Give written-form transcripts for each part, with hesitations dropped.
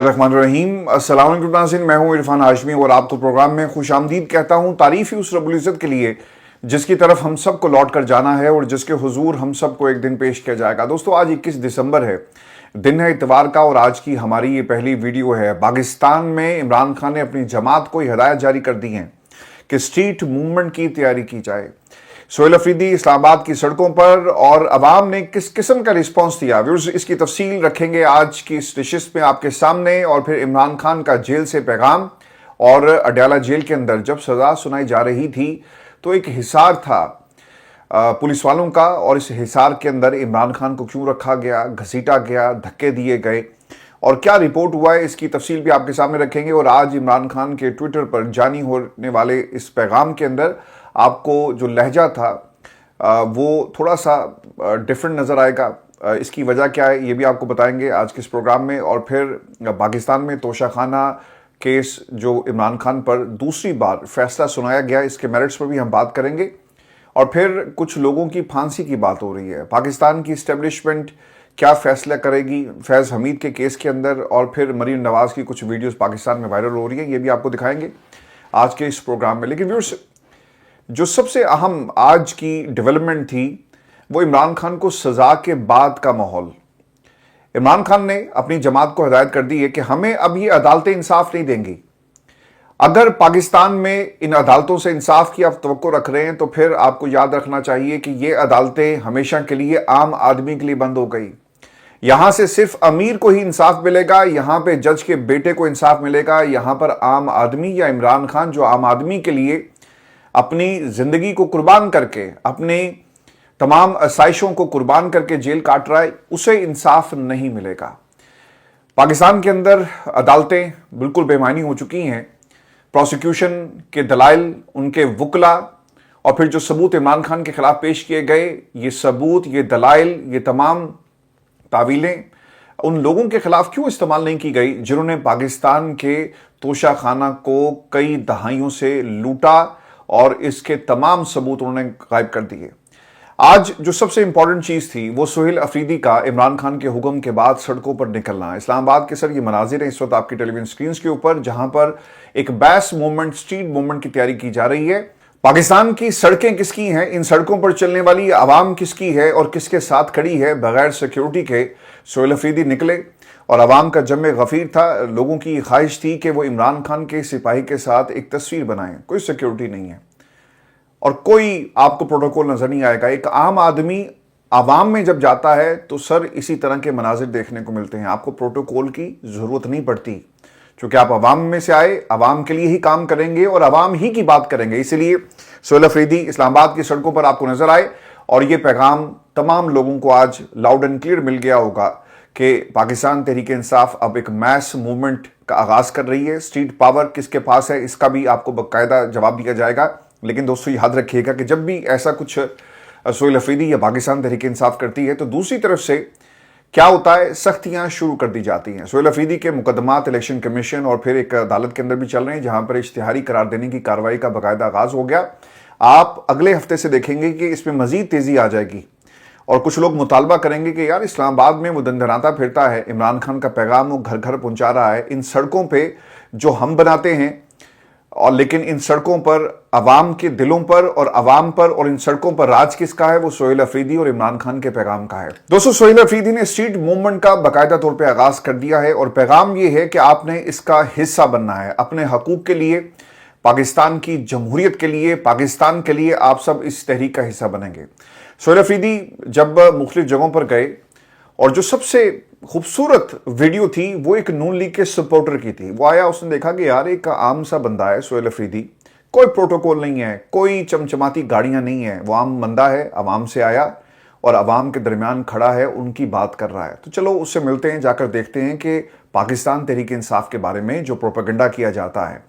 रहमान रहीम। अस्सलाम वालेकुम नाज़रीन, मैं हूं इरफान हाशमी और आपको प्रोग्राम में खुशामदीद कहता हूं। तारीफ़ ही उस रब्बुल इज़्ज़त के लिए जिसकी तरफ हम सबको लौट कर जाना है और जिसके हुजूर हम सबको एक दिन पेश किया जाएगा। दोस्तों, आज 21 दिसंबर है, दिन है इतवार का और आज की हमारी ये पहली वीडियो है। पाकिस्तान में इमरान खान ने अपनी जमात को हिदायत जारी कर दी है कि स्ट्रीट मूवमेंट की तैयारी की जाए। सोहेल अफरीदी इस्लामाबाद की सड़कों पर और अवाम ने किस किस्म का रिस्पॉन्स दिया, व्यूअर्स इसकी तफसील रखेंगे आज की इस डिशेस में आपके सामने। और फिर इमरान खान का जेल से पैगाम, और अडयाला जेल के अंदर जब सजा सुनाई जा रही थी तो एक हिसार था पुलिस वालों का, और इस हिसार के अंदर इमरान खान को क्यों रखा गया, घसीटा गया, धक्के दिए गए और क्या रिपोर्ट हुआ है, इसकी तफसील भी आपके सामने रखेंगे। और आज इमरान खान के ट्विटर पर जानी होने वाले इस पैगाम के अंदर आपको जो लहजा था वो थोड़ा सा डिफरेंट नज़र आएगा। इसकी वजह क्या है ये भी आपको बताएंगे आज के इस प्रोग्राम में। और फिर पाकिस्तान में तोशाखाना केस जो इमरान खान पर दूसरी बार फैसला सुनाया गया, इसके मेरिट्स पर भी हम बात करेंगे। और फिर कुछ लोगों की फांसी की बात हो रही है, पाकिस्तान की इस्टेब्लिशमेंट क्या फैसला करेगी फैज़ हमीद के केस के अंदर। और फिर मरीम नवाज़ की कुछ वीडियोस पाकिस्तान में वायरल हो रही है, ये भी आपको दिखाएंगे आज के इस प्रोग्राम में। लेकिन व्यूअर्स, जो सबसे अहम आज की डेवलपमेंट थी वो इमरान खान को सजा के बाद का माहौल। इमरान खान ने अपनी जमात को हिदायत कर दी है कि हमें अब ये अदालतें इंसाफ नहीं देंगी। अगर पाकिस्तान में इन अदालतों से इंसाफ की आप तवक्को रख रहे हैं तो फिर आपको याद रखना चाहिए कि ये अदालतें हमेशा के लिए आम आदमी के लिए बंद हो गई। यहां से सिर्फ अमीर को ही इंसाफ मिलेगा, यहां पे जज के बेटे को इंसाफ मिलेगा। यहां पर आम आदमी या इमरान खान जो आम आदमी के लिए अपनी जिंदगी को कुर्बान करके, अपने तमाम आसाइशों को कुर्बान करके जेल काट रहा है, उसे इंसाफ नहीं मिलेगा। पाकिस्तान के अंदर अदालतें बिल्कुल बेमानी हो चुकी हैं। प्रोसिक्यूशन के दलाइल, उनके वकला और फिर जो सबूत इमरान खान के खिलाफ पेश किए गए, ये सबूत, ये दलाइल, ये तमाम तावीलें उन लोगों के खिलाफ क्यों इस्तेमाल नहीं की गई जिन्होंने पाकिस्तान के तोशाखाना को कई दहाइयों से लूटा और इसके तमाम सबूत उन्होंने गायब कर दिए। आज जो सबसे इंपॉर्टेंट चीज थी वो सोहेल अफरीदी का इमरान खान के हुक्म के बाद सड़कों पर निकलना। इस्लामाबाद के सर ये मनाजिर है इस वक्त आपकी टेलीविजन स्क्रीन के ऊपर, जहां पर एक बैस मूवमेंट, स्ट्रीट मूवमेंट की तैयारी की जा रही है। पाकिस्तान की सड़कें किसकी हैं, इन सड़कों पर चलने वाली आवाम किसकी है और किसके साथ खड़ी है बगैर सिक्योरिटी के। सोहेल अफरीदी निकले और आवाम का जम्मे गफीर था। लोगों की ख्वाहिश थी कि वो इमरान खान के सिपाही के साथ एक तस्वीर बनाएं। कोई सिक्योरिटी नहीं है और कोई आपको प्रोटोकॉल नजर नहीं आएगा। एक आम आदमी आवाम में जब जाता है तो सर इसी तरह के मनाजिर देखने को मिलते हैं। आपको प्रोटोकॉल की जरूरत नहीं पड़ती, क्योंकि आप आवाम में से आए, आवाम के लिए ही काम करेंगे और आवाम ही की बात करेंगे। इसलिए सोहेल अफरीदी इस्लामाबाद की सड़कों पर आपको नजर आए और ये पैगाम तमाम लोगों को आज लाउड एंड क्लियर मिल गया होगा कि पाकिस्तान तहरीक इंसाफ अब एक मैस मूवमेंट का आगाज कर रही है। स्ट्रीट पावर किसके पास है, इसका भी आपको बाकायदा जवाब दिया जाएगा। लेकिन दोस्तों याद रखिएगा कि जब भी ऐसा कुछ सोहेल अफरीदी या पाकिस्तान तहरीक इंसाफ करती है तो दूसरी तरफ से क्या होता है, सख्तियां शुरू कर दी जाती हैं। सोहेल अफरीदी के मुकदमात इलेक्शन कमीशन और फिर एक अदालत के अंदर भी चल रहे हैं, जहां पर इश्तिहारी करार देने की कार्रवाई का बाकायदा आगाज हो गया। आप अगले हफ्ते से देखेंगे कि इसमें मजीद तेजी आ जाएगी और कुछ लोग मुतालबा करेंगे कि यार इस्लामाबाद में वो दंदनाता फिरता है, इमरान खान का पैगाम वो घर घर पहुंचा रहा है, इन सड़कों पर जो हम बनाते हैं और लेकिन इन सड़कों पर अवाम के दिलों पर और अवाम पर और इन सड़कों पर राज किसका है, वो सोहेल अफरीदी और इमरान खान के पैगाम का है। दोस्तों, सोहेल अफरीदी ने स्ट्रीट मूवमेंट का बाकायदा तौर पे आगाज कर दिया है और पैगाम ये है कि आपने इसका हिस्सा बनना है। अपने हकूक के लिए, पाकिस्तान की जमहूरियत के लिए, पाकिस्तान के लिए आप सब इस तहरीक का हिस्सा बनेंगे। सोहेल अफरीदी जब मुख्तलिफ जगहों पर गए और जो सबसे खूबसूरत वीडियो थी वो एक नून लीग के सपोर्टर की थी। वो आया, उसने देखा कि यार एक आम सा बंदा है सोहेल अफरीदी, कोई प्रोटोकॉल नहीं है, कोई चमचमाती गाड़ियां नहीं है, वो आम बंदा है, आवाम से आया और आवाम के दरमियान खड़ा है, उनकी बात कर रहा है। तो चलो उससे मिलते हैं, जाकर देखते हैं कि पाकिस्तान तहरीक इंसाफ के बारे में जो प्रोपेगेंडा किया जाता है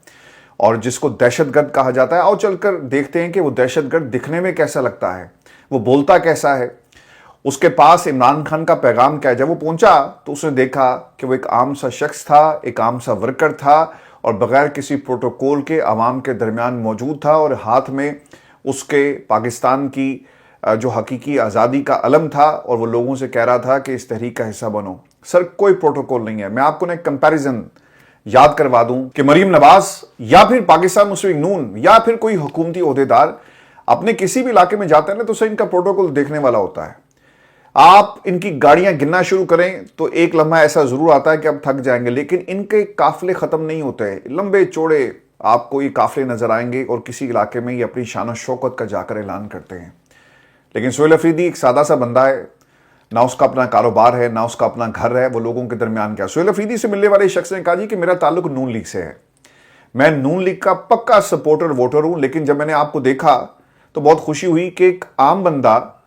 और जिसको दहशतगर्द कहा जाता है, आओ चलकर देखते हैं कि वो दहशतगर्द दिखने में कैसा लगता है, वो बोलता कैसा है, उसके पास इमरान खान का पैगाम क्या है। जब वो पहुंचा तो उसने देखा कि वो एक आम सा शख्स था, एक आम सा वर्कर था और बगैर किसी प्रोटोकॉल के आवाम के दरमियान मौजूद था और हाथ में उसके पाकिस्तान की जो हकीकी आज़ादी का अलम था और वो लोगों से कह रहा था कि इस तहरीक का हिस्सा बनो। सर कोई प्रोटोकॉल नहीं है। मैं आपको ना एक कंपैरिजन याद करवा दूं कि मरीम नवाज या फिर पाकिस्तान मुस्लिम लीग नून या फिर कोई हुकूमती ओहदेदार अपने किसी भी इलाके में जाते हैं ना, तो सर इनका प्रोटोकॉल देखने वाला होता है। आप इनकी गाड़ियां गिनना शुरू करें तो एक लम्हा ऐसा जरूर आता है कि अब थक जाएंगे, लेकिन इनके काफिले खत्म नहीं होते। लंबे चौड़े आपको ये काफिले नजर आएंगे और किसी इलाके में ये अपनी शान शौकत का जाकर ऐलान करते हैं। लेकिन सोहेल अफरीदी एक सादा सा बंदा है, ना उसका अपना कारोबार है, ना उसका अपना घर है, वो लोगों के दरमियान क्या। सोहेल अफरीदी से मिलने वाले शख्स ने कहा जी कि मेरा ताल्लुक नून लीग से है, मैं नून लीग का पक्का सपोर्टर वोटर हूं, लेकिन जब मैंने आपको देखा तो बहुत खुशी हुई कि एक आम बंदा,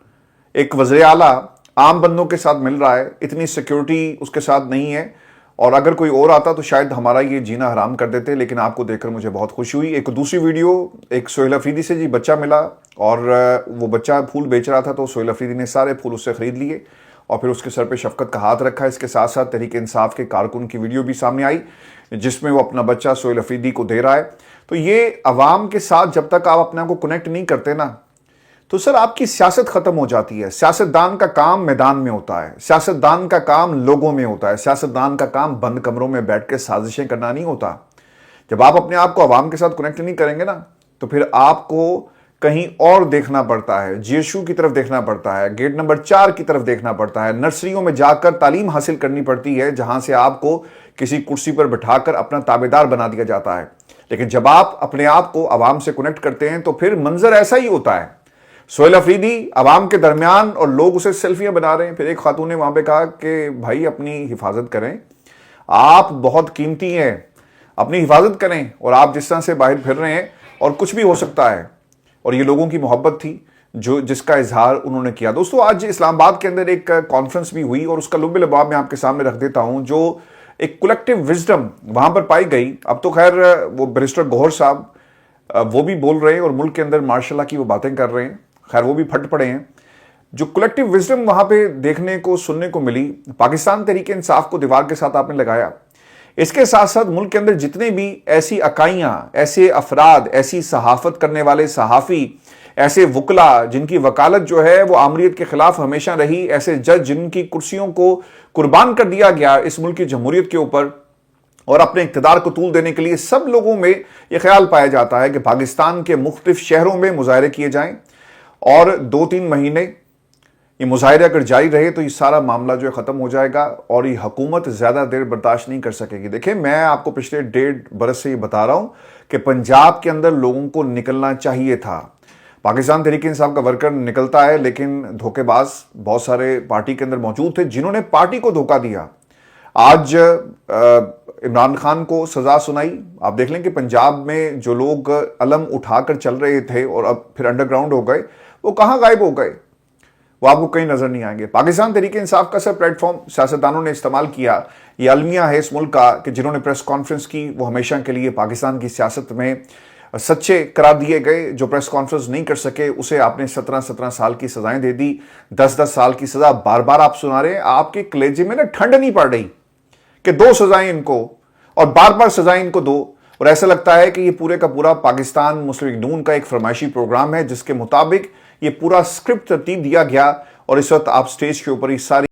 एक वज़ीर आला आम बंदों के साथ मिल रहा है, इतनी सिक्योरिटी उसके साथ नहीं है, और अगर कोई और आता तो शायद हमारा ये जीना हराम कर देते। लेकिन आपको देखकर मुझे बहुत खुशी हुई। एक दूसरी वीडियो, एक सोहेल अफरीदी से जी बच्चा मिला और वो बच्चा फूल बेच रहा था, तो सोहेल अफरीदी ने सारे फूल उससे खरीद लिए और फिर उसके सर पे शफकत का हाथ रखा। इसके साथ साथ तहरीक इंसाफ के कारकुन की वीडियो भी सामने आई जिसमें वो अपना बच्चा सोहेल अफरीदी को दे रहा है। तो ये अवाम के साथ जब तक आप अपने आप को कनेक्ट नहीं करते ना, तो सर आपकी सियासत खत्म हो जाती है। सियासतदान का काम मैदान में होता है, सियासतदान का काम लोगों में होता है, सियासतदान का काम बंद कमरों में बैठ के साजिशें करना नहीं होता। जब आप अपने आप को अवाम के साथ कनेक्ट नहीं करेंगे ना, तो फिर आपको कहीं और देखना पड़ता है, जीएसयू की तरफ देखना पड़ता है, गेट नंबर 4 की तरफ देखना पड़ता है, नर्सरियों में जाकर तालीम हासिल करनी पड़ती है, जहां से आपको किसी कुर्सी पर बिठाकर अपना ताबेदार बना दिया जाता है। लेकिन जब आप अपने आप को अवाम से कनेक्ट करते हैं तो फिर मंजर ऐसा ही होता है। सोहेल अफरीदी अवाम के दरमियान और लोग उसे सेल्फियां बना रहे हैं। फिर एक खातून ने वहां पे कहा कि भाई अपनी हिफाजत करें, आप बहुत कीमती हैं, अपनी हिफाजत करें, और आप जिस तरह से बाहर फिर रहे हैं और कुछ भी हो सकता है। और ये लोगों की मोहब्बत थी जो जिसका इजहार उन्होंने किया। दोस्तों आज इस्लामाबाद के अंदर एक कॉन्फ्रेंस भी हुई और उसका लुब्बे लबाब मैं आपके सामने रख देता हूं, जो एक कलेक्टिव विजडम वहां पर पाई गई। अब तो खैर वो बैरिस्टर गौहर साहब वो भी बोल रहे हैं और मुल्क के अंदर मार्शल की वो बातें कर रहे हैं, खैर वो भी फट पड़े हैं। जो कलेक्टिव विजडम वहां पे देखने को सुनने को मिली, पाकिस्तान तहरीक इंसाफ को दीवार के साथ आपने लगाया। इसके साथ साथ मुल्क के अंदर जितने भी ऐसी अकाइयां, ऐसे अफराद, ऐसी सहाफत करने वाले सहाफ़ी, ऐसे वकला जिनकी वकालत जो है वो आमरीत के खिलाफ हमेशा रही, ऐसे जज जिनकी कुर्सियों को कुर्बान कर दिया गया इस मुल्क की जमहूरियत के ऊपर और अपने इक़्तिदार को तूल देने के लिए, सब लोगों में यह ख्याल पाया जाता है कि पाकिस्तान के मुख्तलिफ शहरों में मुजाहरे किए जाएं और 2-3 महीने ये मुजाहरे अगर जारी रहे तो ये सारा मामला जो है ख़त्म हो जाएगा और ये हुकूमत ज़्यादा देर बर्दाश्त नहीं कर सकेगी। देखिए मैं आपको पिछले 1.5 बरस से ये बता रहा हूं कि पंजाब के अंदर लोगों को निकलना चाहिए था। पाकिस्तान तहरीक इंसाफ का वर्कर निकलता है, लेकिन धोखेबाज बहुत सारे पार्टी के अंदर मौजूद थे जिन्होंने पार्टी को धोखा दिया। आज इमरान खान को सजा सुनाई। आप देख लें कि पंजाब में जो लोग अलम उठाकर चल रहे थे और अब फिर अंडरग्राउंड हो गए, वो कहां गायब हो गए, वो आपको कहीं नजर नहीं आएंगे। पाकिस्तान तहरीक इंसाफ का सर प्लेटफॉर्म सियासतदानों ने इस्तेमाल किया। ये अलमिया है इस मुल्क का कि जिन्होंने प्रेस कॉन्फ्रेंस की वो हमेशा के लिए पाकिस्तान की सियासत में सच्चे करार दिए गए। जो प्रेस कॉन्फ्रेंस नहीं कर सके उसे आपने 17-17 साल की सजाएं दे दी, 10-10 साल की सजा बार बार आप सुना रहे हैं। आपके कलेजे में ना ठंड नहीं पड़ रही कि 2 सजाएं इनको और बार बार सजाएं इनको दो, और ऐसा लगता है कि ये पूरे का पूरा पाकिस्तान मुस्लिम लीग नून का एक फरमाइशी प्रोग्राम है जिसके मुताबिक ये पूरा स्क्रिप्ट तरतीब दिया गया और इस वक्त आप स्टेज के ऊपर ही सारी